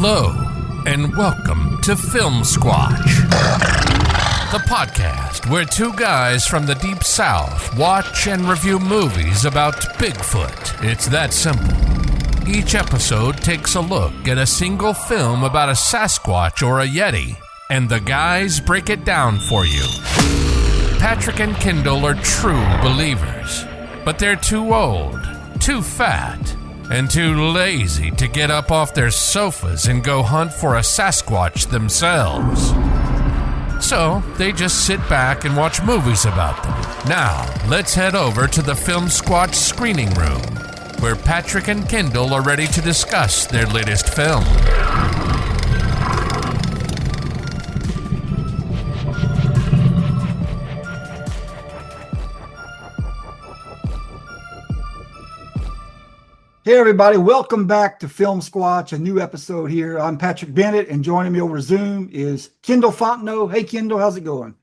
Hello, and welcome to Filmsquatch, the podcast where two guys from the Deep South watch and review movies about Bigfoot. It's that simple. Each episode takes a look at a single film about a Sasquatch or a Yeti, and the guys break it down for you. Patrick and Kendall are true believers, but they're too old, too fat, and too lazy to get up off their sofas and go hunt for a Sasquatch themselves. So they just sit back and watch movies about them. Now, let's head over to the Filmsquatch screening room, where Patrick and Kendall are ready to discuss their latest film. Hey everybody, welcome back to Filmsquatch, a new episode here. I'm Patrick Bennett, and joining me over Zoom is Kendall Fontenot. Hey Kendall, how's it going?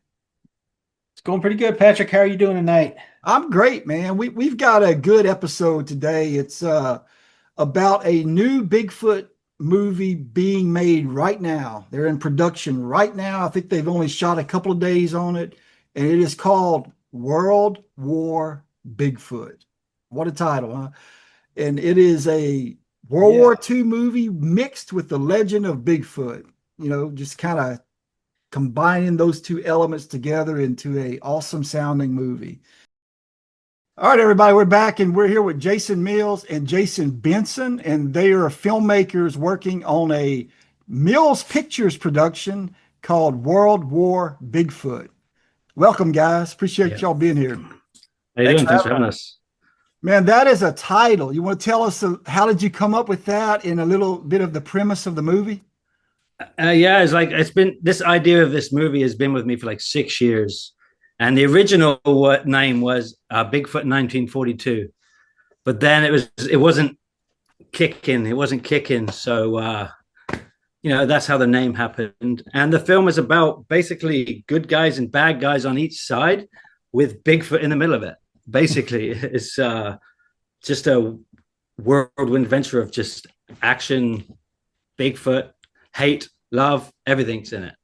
It's going pretty good, Patrick. How are you doing tonight? I'm great, man. We've got a good episode today. It's about a new Bigfoot movie being made right now. They're in production right now. I think they've only shot a couple of days on it, and it is called World War Bigfoot. What a title, huh? And it is a World War II movie mixed with the legend of Bigfoot, you know, just kind of combining those two elements together into a awesome sounding movie. All right, everybody, we're back and we're here with Jason Mills and Jason Benson, and they are filmmakers working on a Mills Pictures production called World War Bigfoot. Welcome, guys. Appreciate y'all being here. How you doing? Thanks for having us. Man, that is a title. You want to tell us how did you come up with that and a little bit of the premise of the movie? It's been this idea of this movie has been with me for like 6 years, and the original name was Bigfoot 1942, but then it wasn't kicking. So that's how the name happened. And the film is about basically good guys and bad guys on each side, with Bigfoot in the middle of it. Basically, it's just a whirlwind adventure of just action, Bigfoot, hate, love, everything's in it.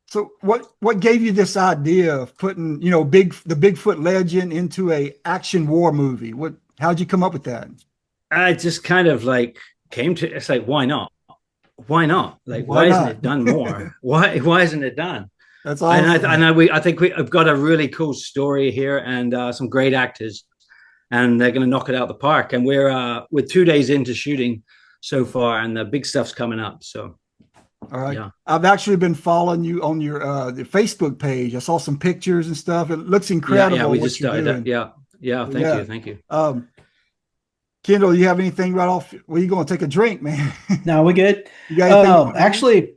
So what gave you this idea of putting, the Bigfoot legend into a action war movie? How'd you come up with that? I just kind of like it's like, why not? Why not? Like, why isn't it done more? Why isn't it done? That's awesome. And I think we've got a really cool story here and some great actors, and they're going to knock it out the park. And we're 2 days into shooting so far, and the big stuff's coming up. So, all right. Yeah. I've actually been following you on your the Facebook page. I saw some pictures and stuff. It looks incredible. Yeah, we just started that. Yeah. Thank you. Kendall, you have anything right off? Well, you going to take a drink, man? No, we're good. You got actually.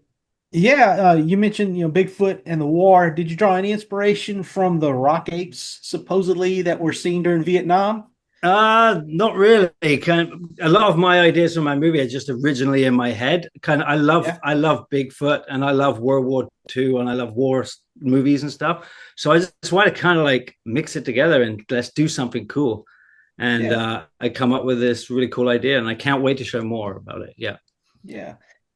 Yeah, you mentioned Bigfoot and the war. Did you draw any inspiration from the rock apes supposedly that were seen during Vietnam? Not really. A lot of my ideas for my movie are just originally in my head. I love Bigfoot, and I love World War II, and I love war movies and stuff. So I just want to kind of like mix it together and let's do something cool. And I come up with this really cool idea, and I can't wait to show more about it. Yeah,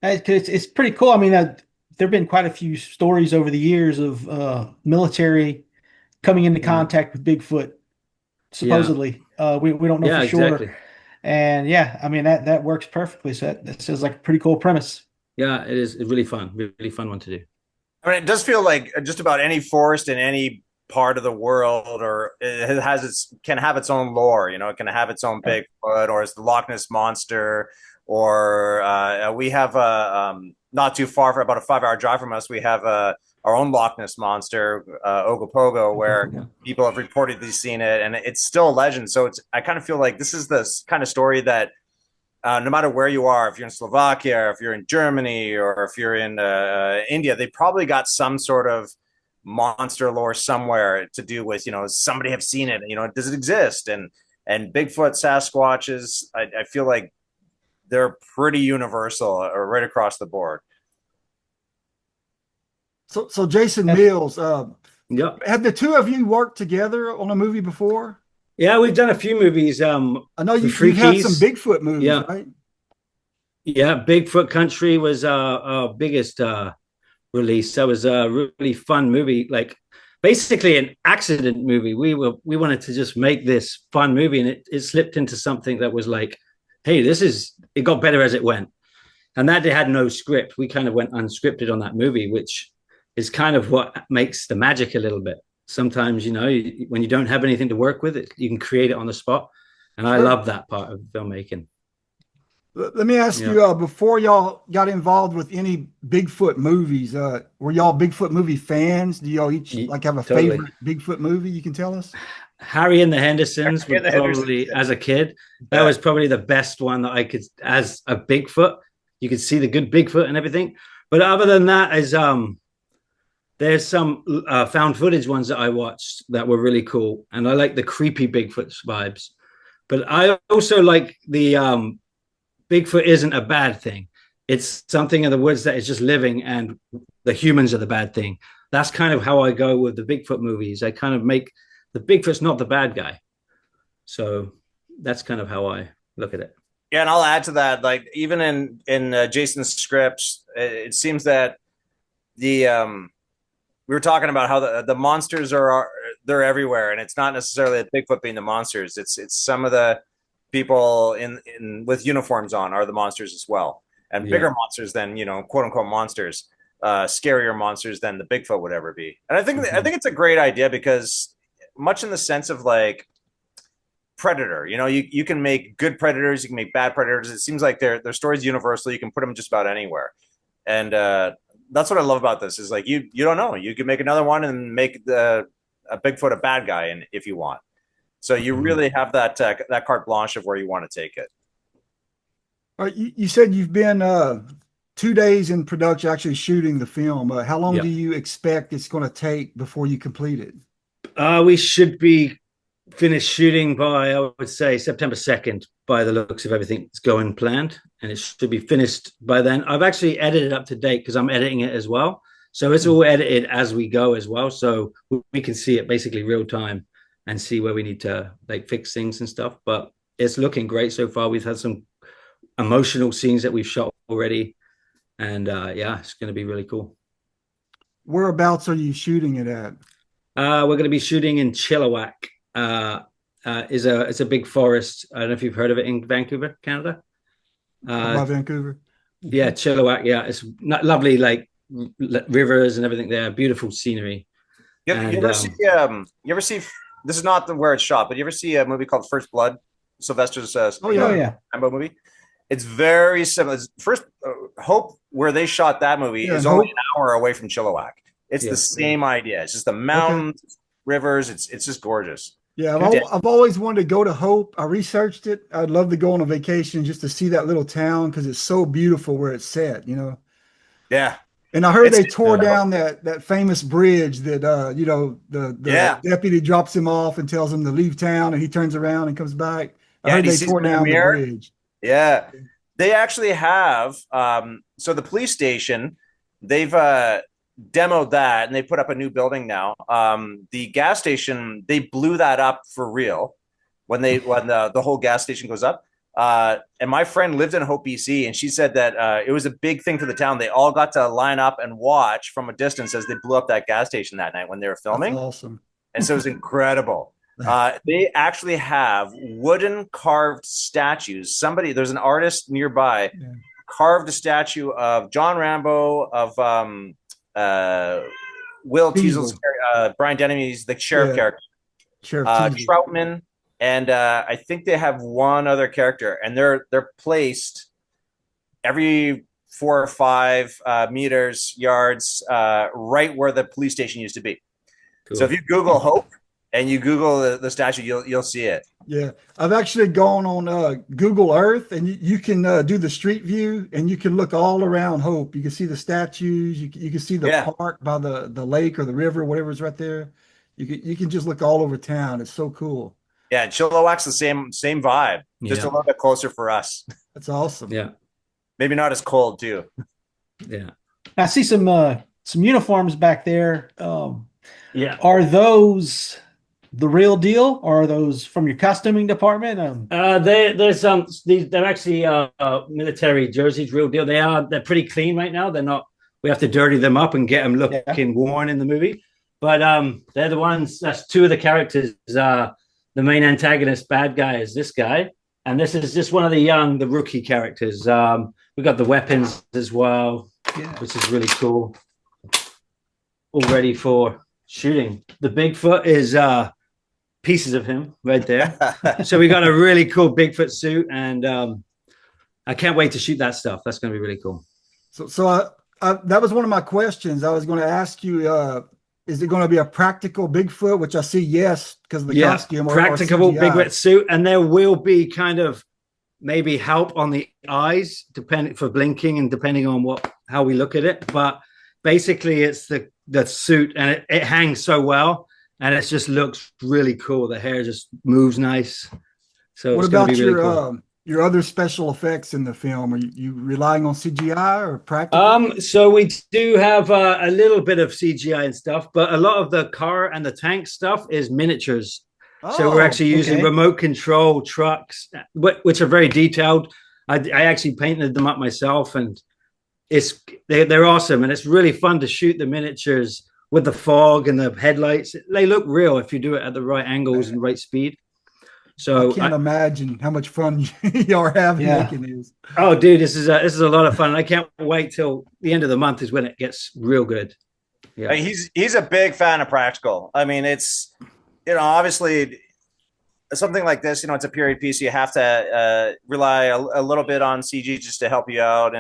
it's pretty cool. I mean, there have been quite a few stories over the years of military coming into contact with Bigfoot, supposedly. We don't know for sure. Exactly. And I mean, that works perfectly. So that sounds like a pretty cool premise. Yeah, it is. It's really fun one to do. I mean, it does feel like just about any forest in any part of the world, or it can have its own lore. It can have its own Bigfoot, or it's the Loch Ness Monster, or we have not too far, for about a 5-hour drive from us, we have our own Loch Ness Monster, Ogopogo, where people have reportedly seen it, and it's still a legend. So I kind of feel like this is this kind of story that no matter where you are, if you're in Slovakia, or if you're in Germany, or if you're in India, they probably got some sort of monster lore somewhere to do with, somebody have seen it, does it exist? And Bigfoot, Sasquatches, I feel like they're pretty universal right across the board. So Jason Mills, have the two of you worked together on a movie before? Yeah, we've done a few movies. I know you've had some Bigfoot movies, right? Yeah, Bigfoot Country was our biggest release. That was a really fun movie, like basically an accident movie. We wanted to just make this fun movie, and it slipped into something that was like, hey, it got better as it went. And that they had no script. We kind of went unscripted on that movie, which is kind of what makes the magic a little bit. Sometimes, when you don't have anything to work with, you can create it on the spot. And I love that part of filmmaking. Let me ask you, before y'all got involved with any Bigfoot movies, were y'all Bigfoot movie fans? Do y'all each have a favorite Bigfoot movie you can tell us? Harry and the Hendersons was probably, as a kid, that was probably the best one that I could, as a Bigfoot. You could see the good Bigfoot and everything. But other than that, there's some found footage ones that I watched that were really cool. And I like the creepy Bigfoot vibes. But I also like the Bigfoot isn't a bad thing. It's something in the woods that is just living, and the humans are the bad thing. That's kind of how I go with the Bigfoot movies. I kind of make the Bigfoot's not the bad guy. So that's kind of how I look at it. Yeah, and I'll add to that. Like even in Jason's scripts, it seems that we were talking about how the monsters they're everywhere, and it's not necessarily the Bigfoot being the monsters. It's some of the people in with uniforms on are the monsters as well, and bigger monsters than quote unquote monsters, scarier monsters than the Bigfoot would ever be. And I think it's a great idea because much in the sense of like Predator, you can make good predators, you can make bad predators. It seems like their story's universal. You can put them just about anywhere, and that's what I love about this. Is like you don't know. You can make another one and make a Bigfoot a bad guy, and if you want. So you really have that carte blanche of where you want to take it. All right, you said you've been 2 days in production, actually shooting the film. How long do you expect it's going to take before you complete it? We should be finished shooting by, I would say, September 2nd, by the looks of everything that's going planned. And it should be finished by then. I've actually edited up to date because I'm editing it as well. So it's all edited as we go as well. So we can see it basically real time and see where we need to fix things and stuff. But it's looking great so far. We've had some emotional scenes that we've shot already. And it's going to be really cool. Whereabouts are you shooting it at? We're going to be shooting in Chilliwack. It's a big forest. I don't know if you've heard of it in Vancouver, Canada. Vancouver? Yeah, Chilliwack. Yeah, it's lovely, like rivers and everything there. Beautiful scenery. You ever see? This is not where it's shot, but you ever see a movie called First Blood? Sylvester's Rambo movie. It's very similar. First Hope, where they shot that movie, is only an hour away from Chilliwack. It's the same idea. It's just the mountains, rivers. It's just gorgeous. Yeah, I've always wanted to go to Hope. I researched it. I'd love to go on a vacation just to see that little town because it's so beautiful where it's set. Yeah. And I heard they tore down that famous bridge that the deputy drops him off and tells him to leave town, and he turns around and comes back. I heard they tore down the bridge. Yeah, they actually have. So the police station, they've demoed that and they put up a new building now. The gas station, they blew that up for real when the whole gas station goes up. And my friend lived in Hope, BC, and she said that it was a big thing for the town. They all got to line up and watch from a distance as they blew up that gas station that night when they were filming. That's awesome. And so it was incredible. They actually have wooden carved statues. There's an artist nearby carved a statue of John Rambo, of Will Teasel's, Brian Dennemy's the sheriff character, Troutman. And I think they have one other character, and they're placed every 4 or 5 yards, right where the police station used to be. Cool. So if you Google Hope and you Google the statue, you'll see it. Yeah, I've actually gone on Google Earth, and you can do the street view, and you can look all around Hope. You can see the statues. You can see the park by the lake or the river, whatever's right there. You can just look all over town. It's so cool. Yeah, Chilliwack's the same vibe, just a little bit closer for us. That's awesome. Yeah, maybe not as cold too. Yeah, I see some uniforms back there. Are those the real deal, or are those from your costuming department? They're actually military jerseys, real deal. They're pretty clean right now. They're not. We have to dirty them up and get them looking worn in the movie. But they're the ones. That's two of the characters. The main antagonist bad guy is this guy, and this is just one of the rookie characters. We got the weapons as well, which is really cool. All ready for shooting. The Bigfoot is pieces of him right there. So we got a really cool Bigfoot suit, and I can't wait to shoot that stuff. That's going to be really cool. So that was one of my questions. I was going to ask you, is it going to be a practical Bigfoot, which I see yes, because of the costume. Practicable Bigfoot suit, and there will be kind of maybe help on the eyes, depending for blinking and depending on how we look at it. But basically, it's the suit, and it hangs so well, and it just looks really cool. The hair just moves nice. So what it's going to about be really cool. Your other special effects in the film? Are you relying on CGI or practical? So we do have a little bit of CGI and stuff, but a lot of the car and the tank stuff is miniatures. So we're actually using remote control trucks, which are very detailed. I actually painted them up myself, and they're awesome, and it's really fun to shoot the miniatures with the fog and the headlights. They look real if you do it at the right angles and right speed. So I can't imagine how much fun you are having making these. Oh, dude, this is a lot of fun. I can't wait till the end of the month is when it gets real good. Yeah, he's a big fan of practical. I mean, it's obviously something like this. It's a period piece. You have to rely a little bit on CG just to help you out,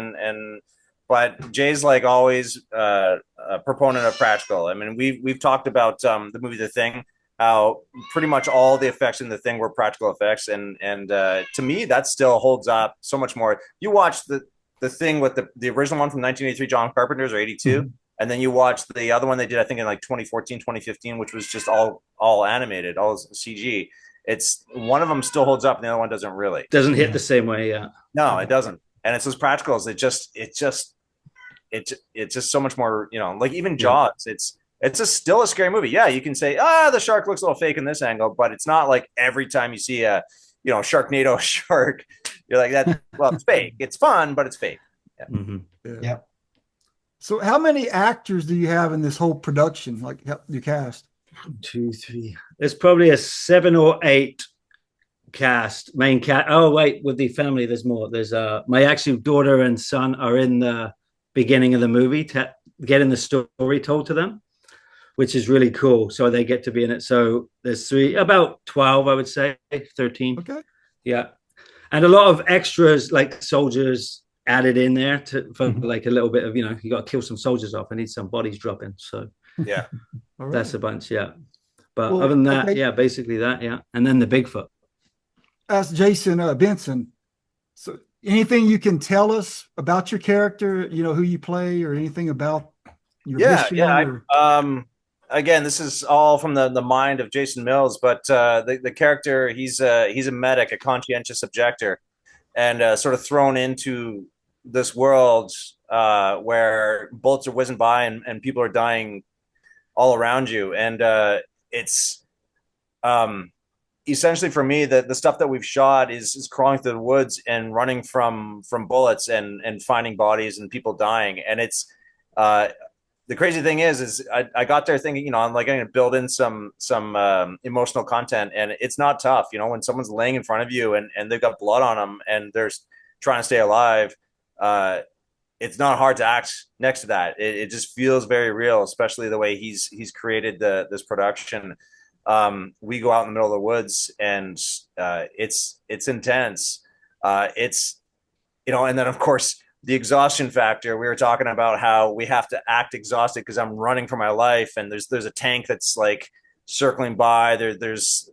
but Jay's like always a proponent of practical. I mean, we've talked about the movie The Thing. How pretty much all the effects in The Thing were practical effects, and to me that still holds up so much more. You watch the Thing with the original one from 1983, John Carpenter's, or 82, and then you watch the other one they did, I think in like 2014, 2015, which was just all animated, all CG. It's one of them still holds up, and the other one doesn't really. Doesn't hit the same way, yeah. No, it doesn't, and it's those practicals. It's just so much more. Like even Jaws, It's still a scary movie. Yeah, you can say, the shark looks a little fake in this angle, but it's not like every time you see a, Sharknado shark, you're like that. Well, it's fake. It's fun, but it's fake. Yeah. Mm-hmm. Yeah. So, how many actors do you have in this whole production? Like you cast? 2, 3. There's probably a 7 or 8 main cast. Oh wait, with the family, there's more. There's my actual daughter and son are in the beginning of the movie, getting the story told to them, which is really cool. So they get to be in it. So there's about 12, I would say, 13. Okay. Yeah. And a lot of extras like soldiers added in there for like a little bit of, you got to kill some soldiers off. I need some bodies dropping. So yeah, that's a bunch. Yeah. But other than that, basically that. Yeah. And then the Bigfoot. Ask Jason Benson. So anything you can tell us about your character, who you play, or anything about your mission? Again, this is all from the mind of Jason Mills, but the character, he's a medic, a conscientious objector, and sort of thrown into this world where bullets are whizzing by and people are dying all around you. And it's essentially, for me, the stuff that we've shot is crawling through the woods and running from bullets and finding bodies and people dying. And it's the crazy thing is I got there thinking, I'm like going to build in some emotional content, and it's not tough. When someone's laying in front of you and they've got blood on them and they're trying to stay alive, it's not hard to act next to that. It just feels very real, especially the way he's created this production. We go out in the middle of the woods, and it's intense. And then of course, the exhaustion factor. We were talking about how we have to act exhausted because I'm running for my life, and there's a tank that's like circling by. There's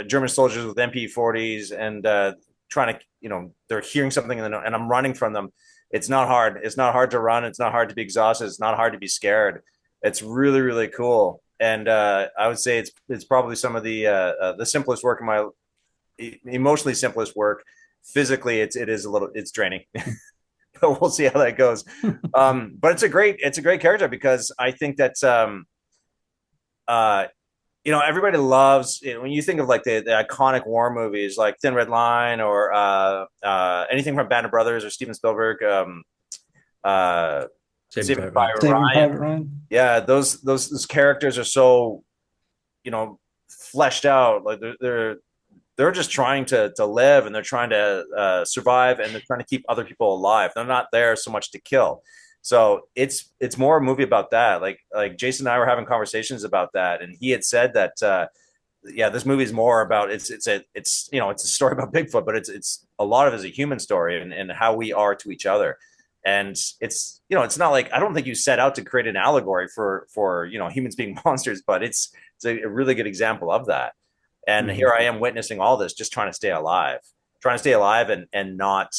German soldiers with MP40s and trying to, they're hearing something, and I'm running from them. It's not hard. It's not hard to run. It's not hard to be exhausted. It's not hard to be scared. It's really, really cool. And I would say it's probably some of the simplest work in my emotionally simplest work. Physically, it's draining. But we'll see how that goes. But it's a great character, because I think that everybody loves when you think of like the iconic war movies like Thin Red Line or anything from Band of Brothers or Steven Spielberg, Saving Private Ryan. Yeah, those characters are so, fleshed out. Like they're just trying to live, and they're trying to survive, and they're trying to keep other people alive. They're not there so much to kill. So it's more a movie about that. Like Jason and I were having conversations about that, and he had said that this movie is more about it's a story about Bigfoot, but it's a lot of it is a human story and how we are to each other. And it's not like, I don't think you set out to create an allegory for humans being monsters, but it's a really good example of that. And here I am witnessing all this, just trying to stay alive and not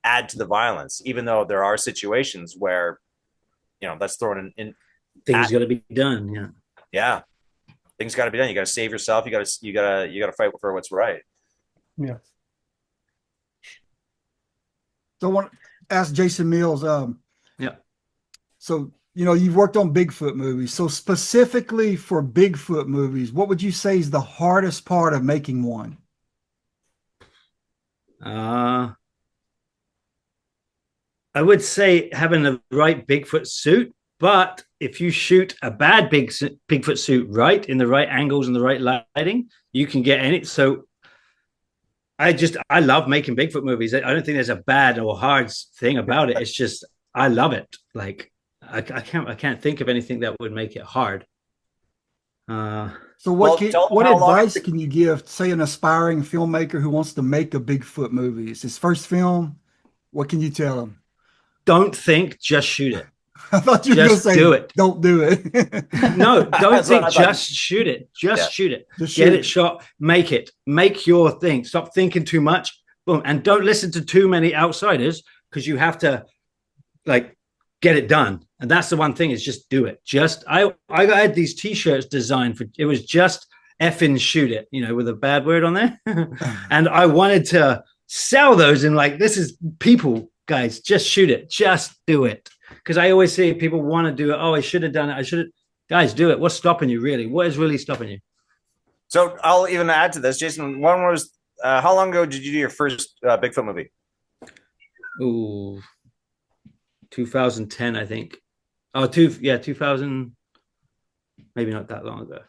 add to the violence, even though there are situations where, that's thrown in. Things got to be done. Yeah. Things got to be done. You got to save yourself. You got to fight for what's right. Yeah. So I want to ask Jason Mills. Yeah. So, you've worked on Bigfoot movies. So specifically for Bigfoot movies, what would you say is the hardest part of making one? I would say having the right Bigfoot suit, but if you shoot a bad Bigfoot suit right, in the right angles and the right lighting, you can get in it. So I love making Bigfoot movies. I don't think there's a bad or hard thing about it. It's just, I love it. Like I can't think of anything that would make it hard. So what advice can you give, say, an aspiring filmmaker who wants to make a Bigfoot movie? It's his first film. What can you tell him? Don't think, just shoot it. I thought you were going to say, do it. Don't do it. No, don't think, just shoot it. Just shoot it. Get it shot. Make it. Make your thing. Stop thinking too much. Boom. And don't listen to too many outsiders, because you have to get it done. And that's the one thing, is just do it. I had these t-shirts designed it was just effing shoot it, with a bad word on there. And I wanted to sell those and this is people, guys, just shoot it. Just do it. Because I always see people want to do it. Oh, I should have done it. Guys, do it. What's stopping you, really? What is really stopping you? So I'll even add to this. Jason, how long ago did you do your first Bigfoot movie? Ooh, 2010, I think. 2000. Maybe not that long ago.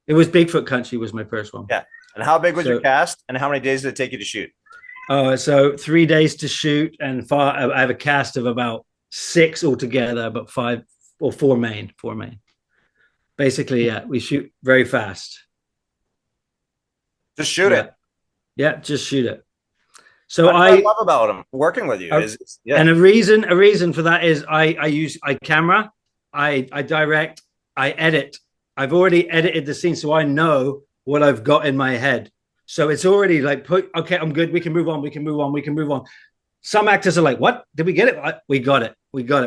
It was Bigfoot Country was my first one. Yeah. And how big was your cast, and how many days did it take you to shoot? So 3 days to shoot, and I have a cast of about 6 altogether, but 5 or 4 main. Basically, we shoot very fast. Just shoot it. Yeah, just shoot it. So I love about him working with you and a reason for that is I use camera, I direct, I edit. I've already edited the scene, so I know what I've got in my head. So it's already okay, I'm good. We can move on. Some actors are like, what? Did we get it? We got it.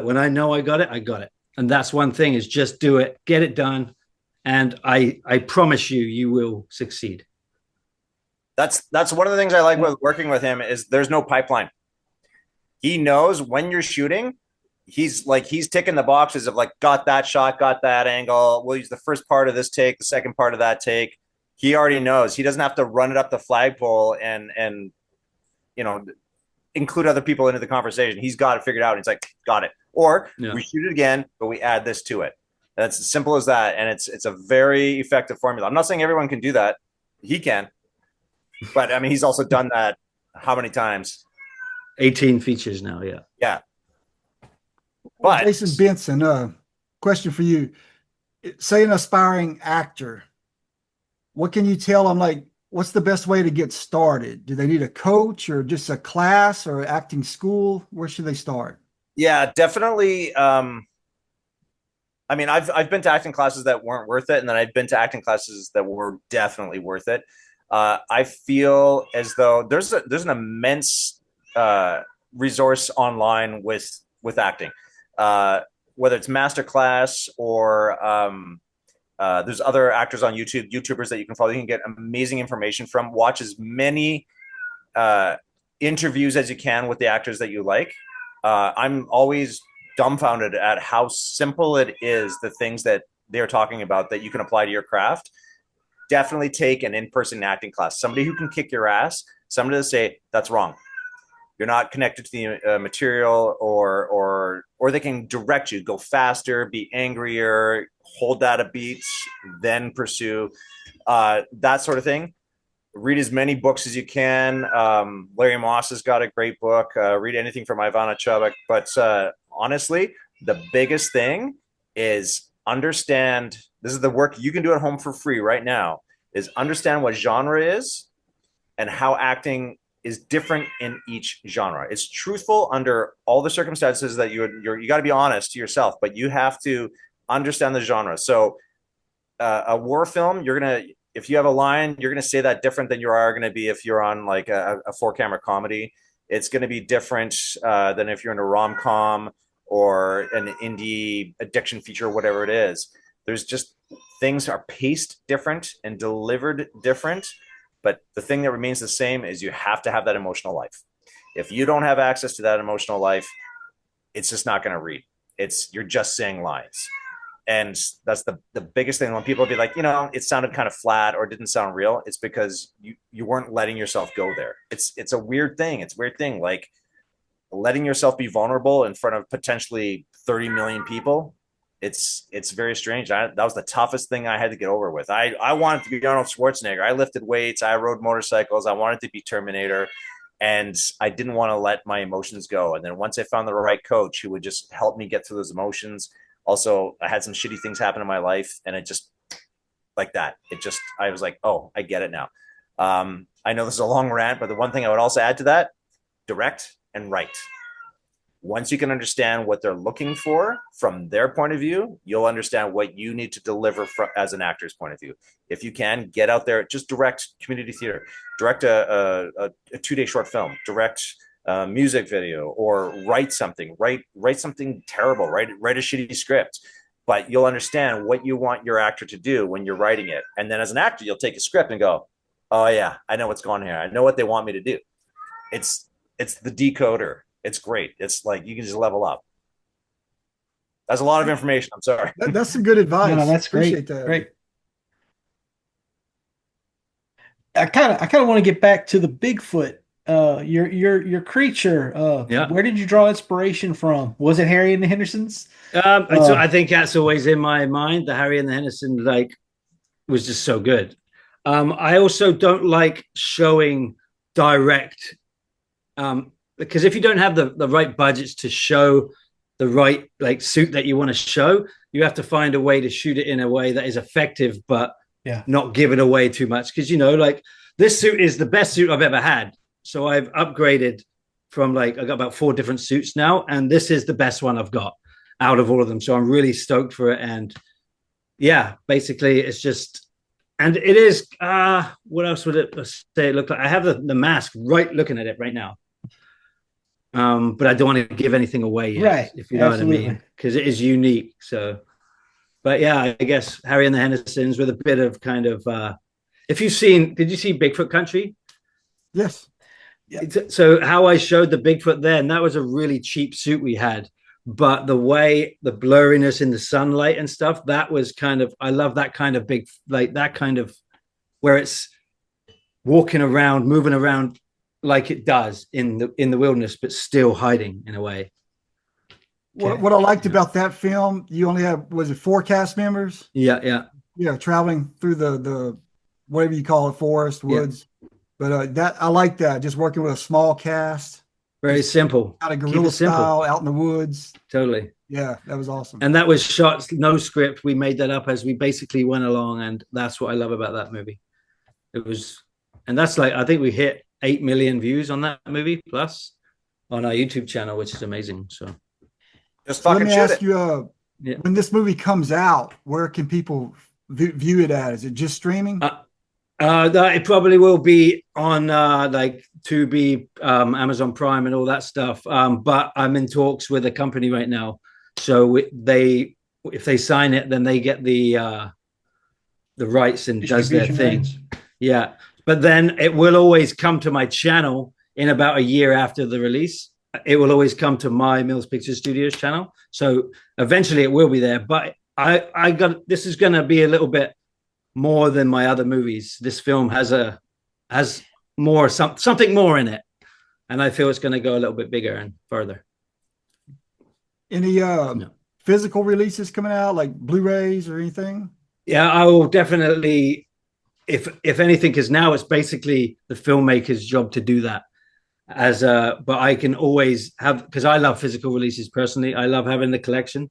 When I know I got it, I got it. And that's one thing, is just do it, get it done. And I promise you will succeed. That's one of the things I like with working with him, is there's no pipeline. He knows when you're shooting, he's ticking the boxes of got that shot, got that angle. We'll use the first part of this take, the second part of that take. He already knows. He doesn't have to run it up the flagpole and include other people into the conversation. He's got it figured out. He's like, got it. Or we shoot it again, but we add this to it. And it's as simple as that. And it's a very effective formula. I'm not saying everyone can do that. He can. But I mean, he's also done that how many times? 18 features now, yeah. Yeah. But Jason Benson, question for you. Say an aspiring actor. What can you tell them? What's the best way to get started? Do they need a coach, or just a class, or acting school? Where should they start? Yeah, definitely. I mean, I've been to acting classes that weren't worth it, and then I've been to acting classes that were definitely worth it. I feel as though there's an immense resource online with acting, whether it's masterclass or there's other actors on YouTubers that you can follow. You can get amazing information from. Watch as many interviews as you can with the actors that you like. I'm always dumbfounded at how simple it is, the things that they're talking about that you can apply to your craft, definitely take an in-person acting class. Somebody who can kick your ass, somebody to say, that's wrong. You're not connected to the material, or they can direct you, go faster, be angrier, hold that a beat, then pursue that sort of thing. Read as many books as you can. Larry Moss has got a great book. Read anything from Ivana Chubbuck. But honestly, the biggest thing is understand, this is the work you can do at home for free right now, is understand what genre is and how acting is different in each genre. It's truthful under all the circumstances that you got to be honest to yourself, but you have to understand the genre. So a war film, if you have a line, you're going to say that different than you are going to be if you're on like a 4-camera comedy. It's going to be different than if you're in a rom-com or an indie addiction feature, whatever it is. There's just, things are paced different and delivered different. But the thing that remains the same is you have to have that emotional life. If you don't have access to that emotional life, it's just not going to read. You're just saying lines. And that's the biggest thing. When people be like, it sounded kind of flat or didn't sound real, it's because you weren't letting yourself go there. It's a weird thing. It's a weird thing. Like letting yourself be vulnerable in front of potentially 30 million people. It's very strange. That was the toughest thing I had to get over with. I wanted to be Arnold Schwarzenegger. I lifted weights. I rode motorcycles. I wanted to be Terminator. And I didn't want to let my emotions go. And then once I found the right coach who would just help me get through those emotions. Also, I had some shitty things happen in my life, and it just, like that. I was like, oh, I get it now. I know this is a long rant, but the one thing I would also add to that, direct and write. Once you can understand what they're looking for from their point of view, you'll understand what you need to deliver as an actor's point of view. If you can, get out there, just direct community theater, direct a 2-day short film, direct a music video, or write something, write something terrible, write a shitty script, but you'll understand what you want your actor to do when you're writing it. And then as an actor, you'll take a script and go, oh yeah, I know what's going on here. I know what they want me to do. It's the decoder. It's great. It's like you can just level up. That's a lot of information. I'm sorry. That's some good advice. No, that's great. Appreciate that. Great. I kind of want to get back to the Bigfoot. Your creature. Yeah. Where did you draw inspiration from? Was it Harry and the Hendersons? I think that's always in my mind. The Harry and the Henderson was just so good. I also don't like showing direct. Because if you don't have the right budgets to show the right suit that you want to show, you have to find a way to shoot it in a way that is effective, but not give it away too much. Because this suit is the best suit I've ever had, so I've upgraded from I got about 4 different suits now, and this is the best one I've got out of all of them. So I'm really stoked for it, and basically it's just, and it is. What else would it say? It looked like I have the mask right looking at it right now. But I don't want to give anything away yet, right? If you know what I mean, because it is unique. So, but I guess Harry and the Hendersons with a bit of kind of. Did you see Bigfoot Country? Yes. Yeah. So how I showed the Bigfoot then, that was a really cheap suit we had, but the way the blurriness in the sunlight and stuff, that was kind of, I love that kind of big, that kind of where it's walking around, moving around like it does in the wilderness, but still hiding in a way. What I liked about that film, you only have, was it 4 cast members? Yeah, traveling through the whatever you call it, forest, woods. Yeah. But that, I like that, just working with a small cast. Very simple. Kind of guerrilla style, out in the woods. Totally. Yeah, that was awesome. And that was shot, no script. We made that up as we basically went along, and that's what I love about that movie. It was, and that's I think we hit 8 million views on that movie plus on our YouTube channel, which is amazing. So just fucking let me ask you, when this movie comes out, where can people view it at? Is it just streaming? It probably will be on Tubi, Amazon Prime and all that stuff. But I'm in talks with a company right now. So if they sign it, then they get the rights and does their thing. Yeah. But then it will always come to my channel in about a year after the release. It will always come to my Mills Picture Studios channel. So eventually it will be there. But I got this is going to be a little bit more than my other movies. This film has more something more in it, and I feel it's going to go a little bit bigger and further. Any physical releases coming out, like Blu-rays or anything? Yeah, I will definitely. If anything, because now it's basically the filmmaker's job to do that. But I can always have, because I love physical releases personally. I love having the collection.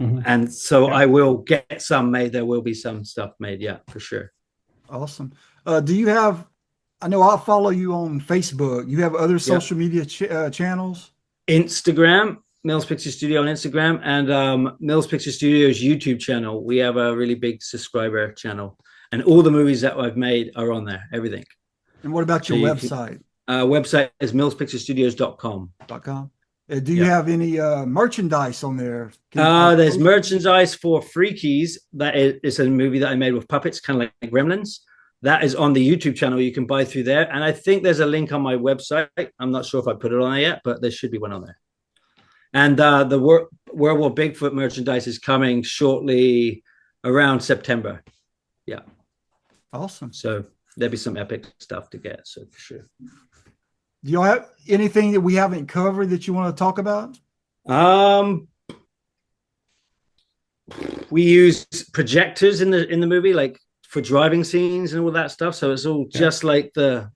Mm-hmm. And so I will get some made. There will be some stuff made. Yeah, for sure. Awesome. Do you have, I know I'll follow you on Facebook. You have other social media channels? Instagram, Mills Picture Studio on Instagram, and Mills Picture Studio's YouTube channel. We have a really big subscriber channel, and all the movies that I've made are on there, everything. And what about your website? Website is millspicturestudios.com. Do you have any merchandise on there? There's merchandise for Freakies. That is a movie that I made with puppets, kind of like Gremlins. That is on the YouTube channel. You can buy through there. And I think there's a link on my website. I'm not sure if I put it on there yet, but there should be one on there. And the World War Bigfoot merchandise is coming shortly around September. Yeah. Awesome. So there'll be some epic stuff to get. So for sure. Do you have anything that we haven't covered that you want to talk about? We use projectors in the movie, like for driving scenes and all that stuff. So it's all just like the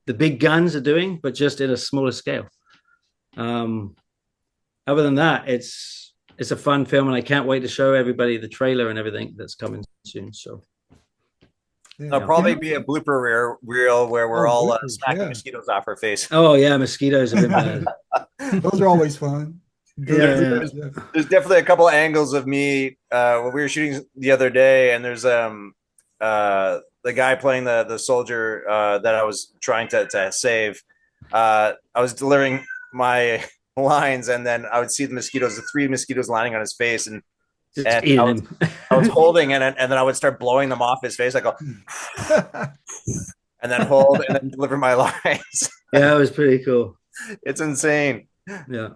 big guns are doing, but just in a smaller scale. Other than that, it's a fun film, and I can't wait to show everybody the trailer and everything that's coming soon. So. There'll probably be a blooper reel where we're all smacking mosquitoes off our face. Oh yeah, mosquitoes have been bad. Those are always fun. There's definitely a couple of angles of me when we were shooting the other day, and there's the guy playing the soldier that I was trying to save. I was delivering my lines, and then I would see the 3 mosquitoes landing on his face, and I was holding and then I would start blowing them off his face. I go and then hold and then deliver my lines. Yeah, it was pretty cool. It's insane. Yeah.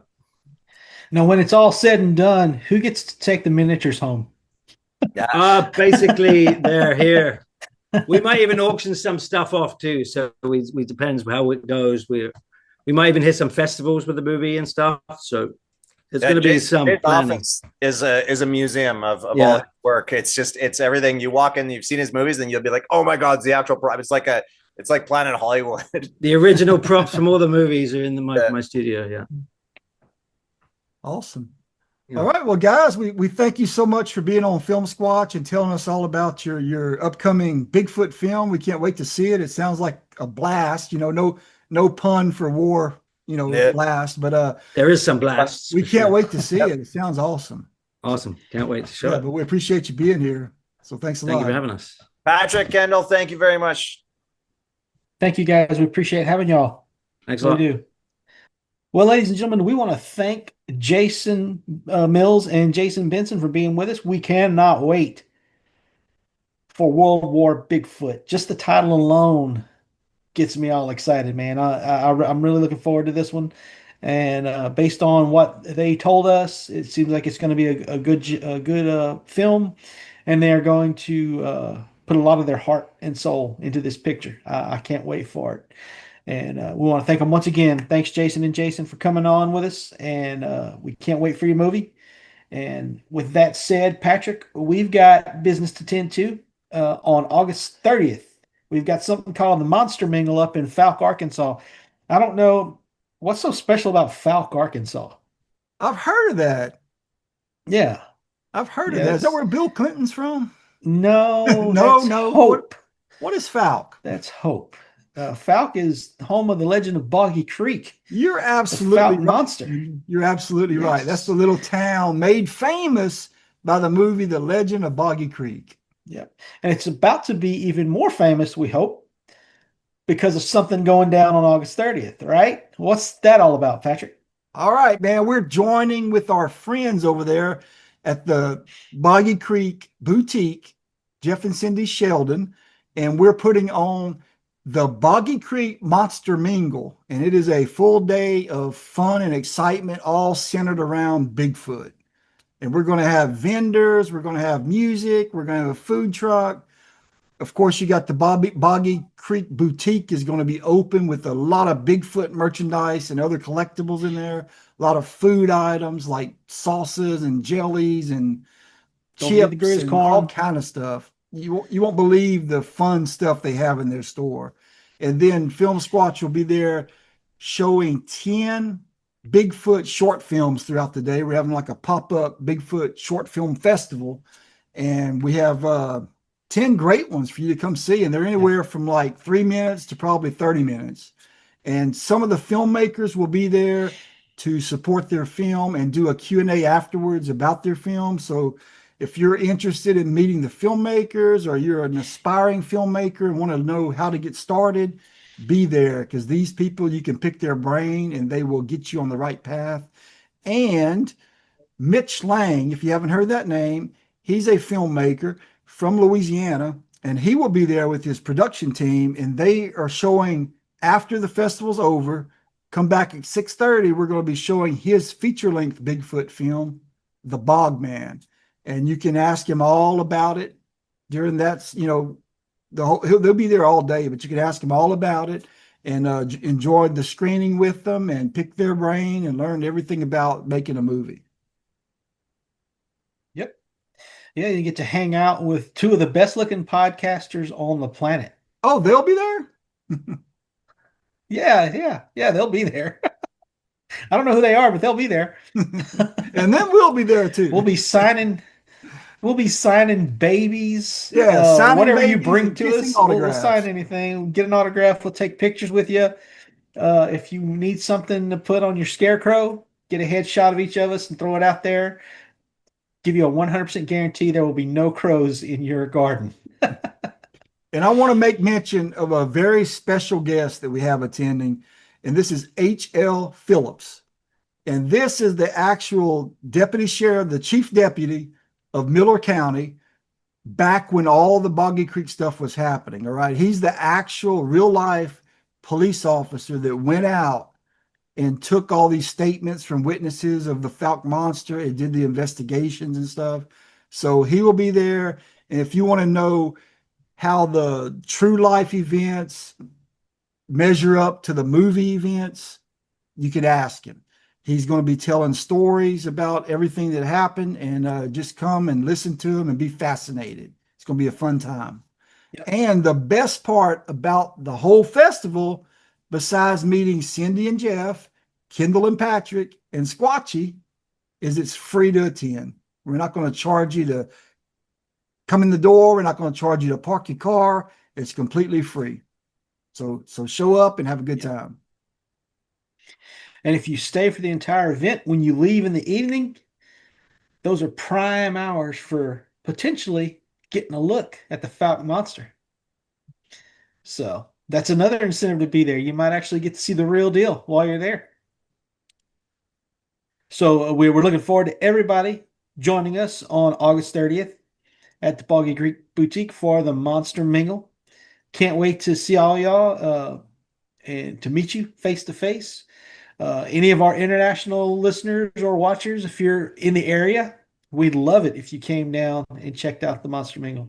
Now, when it's all said and done, who gets to take the miniatures home? Basically, they're here. We might even auction some stuff off too. So we depends how it goes. We might even hit some festivals with the movie and stuff. So. It's going to be some planning. Is a museum of all his work. It's everything. You walk in, you've seen his movies, and you'll be like, oh my god, it's the actual prop. It's like Planet Hollywood. The original props from all the movies are in my studio. Yeah. Awesome. Yeah. All right, well, guys, we thank you so much for being on Filmsquatch and telling us all about your upcoming Bigfoot film. We can't wait to see it. It sounds like a blast. No pun for war. Blast, but there is some blasts. We can't wait to see it. It sounds awesome. Awesome. Can't wait to show it. But we appreciate you being here. So thanks a lot. Thank you for having us. Patrick, Kendall, thank you very much. Thank you, guys. We appreciate having y'all. Thanks a lot. We do. Well, ladies and gentlemen, we want to thank Jason Mills and Jason Benson for being with us. We cannot wait for World War Bigfoot. Just the title alone gets me all excited, man. I'm really looking forward to this one, and based on what they told us, it seems like it's going to be a good film, and they are going to put a lot of their heart and soul into this picture. I can't wait for it, and we want to thank them once again. Thanks, Jason and Jason, for coming on with us, and we can't wait for your movie. And with that said, Patrick, we've got business to tend to on August 30th. We've got something called the Monster Mingle up in Falk, Arkansas. I don't know what's so special about Falk, Arkansas. I've heard of that. Yeah. I've heard of that. Is that where Bill Clinton's from? No. no. Hope. What is Falk? That's Hope. Falk is home of the legend of Boggy Creek. You're absolutely right. Monster. You're absolutely right. That's the little town made famous by the movie The Legend of Boggy Creek. Yeah. And it's about to be even more famous, we hope, because of something going down on August 30th, right? What's that all about, Patrick? All right, man. We're joining with our friends over there at the Boggy Creek Boutique, Jeff and Cindy Sheldon, and we're putting on the Boggy Creek Monster Mingle. And it is a full day of fun and excitement, all centered around Bigfoot. And we're going to have vendors. We're going to have music. We're going to have a food truck. Of course, you got the Boggy Creek Boutique is going to be open with a lot of Bigfoot merchandise and other collectibles in there. A lot of food items like sauces and jellies and chips and all kind of stuff. You won't believe the fun stuff they have in their store. And then Filmsquatch will be there showing 10 Bigfoot short films throughout the day. We're having like a pop-up Bigfoot short film festival. And we have 10 great ones for you to come see. And they're anywhere from like 3 minutes to probably 30 minutes. And some of the filmmakers will be there to support their film and do a Q&A afterwards about their film. So if you're interested in meeting the filmmakers or you're an aspiring filmmaker and want to know how to get started, be there, because these people, you can pick their brain and they will get you on the right path. And Mitch Lang, if you haven't heard that name, he's a filmmaker from Louisiana, and he will be there with his production team, and they are showing after the festival's over. Come back at 6:30. We're going to be showing his feature-length Bigfoot film, The Bogman. And you can ask him all about it during that, they'll be there all day, but you can ask him all about it and enjoy the screening with them and pick their brain and learn everything about making a movie. Yep. Yeah, you get to hang out with two of the best looking podcasters on the planet. Oh, they'll be there? Yeah, they'll be there. I don't know who they are, but they'll be there. And then we'll be there too. We'll be signing babies. Yeah, signing whatever babies you bring to us. We'll sign anything. Get an autograph. We'll take pictures with you. If you need something to put on your scarecrow, get a headshot of each of us and throw it out there. Give you a 100% guarantee there will be no crows in your garden. And I want to make mention of a very special guest that we have attending, and this is H.L. Phillips. And this is the actual deputy sheriff, the chief deputy of Miller County, back when all the Boggy Creek stuff was happening. All right. He's the actual real life police officer that went out and took all these statements from witnesses of the Falk monster and did the investigations and stuff. So he will be there. And if you want to know how the true life events measure up to the movie events, you could ask him. He's going to be telling stories about everything that happened, and just come and listen to him and be fascinated. It's going to be a fun time. Yep. And the best part about the whole festival, besides meeting Cindy and Jeff, Kendall and Patrick, and Squatchy, is it's free to attend. We're not going to charge you to come in the door. We're not going to charge you to park your car. It's completely free. So show up and have a good time. And if you stay for the entire event, when you leave in the evening, those are prime hours for potentially getting a look at the Falcon monster. So that's another incentive to be there. You might actually get to see the real deal while you're there. So we're looking forward to everybody joining us on August 30th at the Boggy Creek Boutique for the Monster Mingle. Can't wait to see all y'all and to meet you face to face. Any of our international listeners or watchers, if you're in the area, we'd love it if you came down and checked out the Monster Mingle.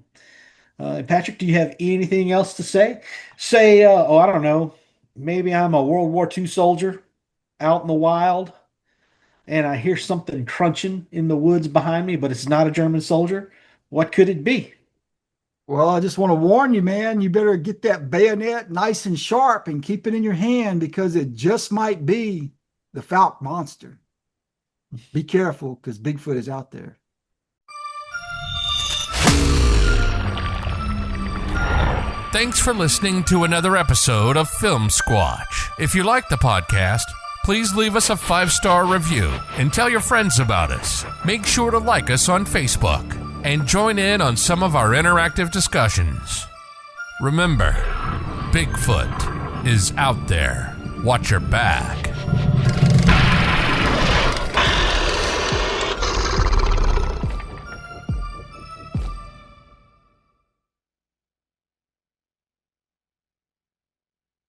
And Patrick, do you have anything else to say? I don't know, maybe I'm a World War II soldier out in the wild and I hear something crunching in the woods behind me, but it's not a German soldier. What could it be? Well, I just want to warn you, man, you better get that bayonet nice and sharp and keep it in your hand, because it just might be the Falk monster. Be careful, because Bigfoot is out there. Thanks for listening to another episode of Filmsquatch. If you like the podcast, please leave us a 5-star review and tell your friends about us. Make sure to like us on Facebook and join in on some of our interactive discussions. Remember, Bigfoot is out there. Watch your back.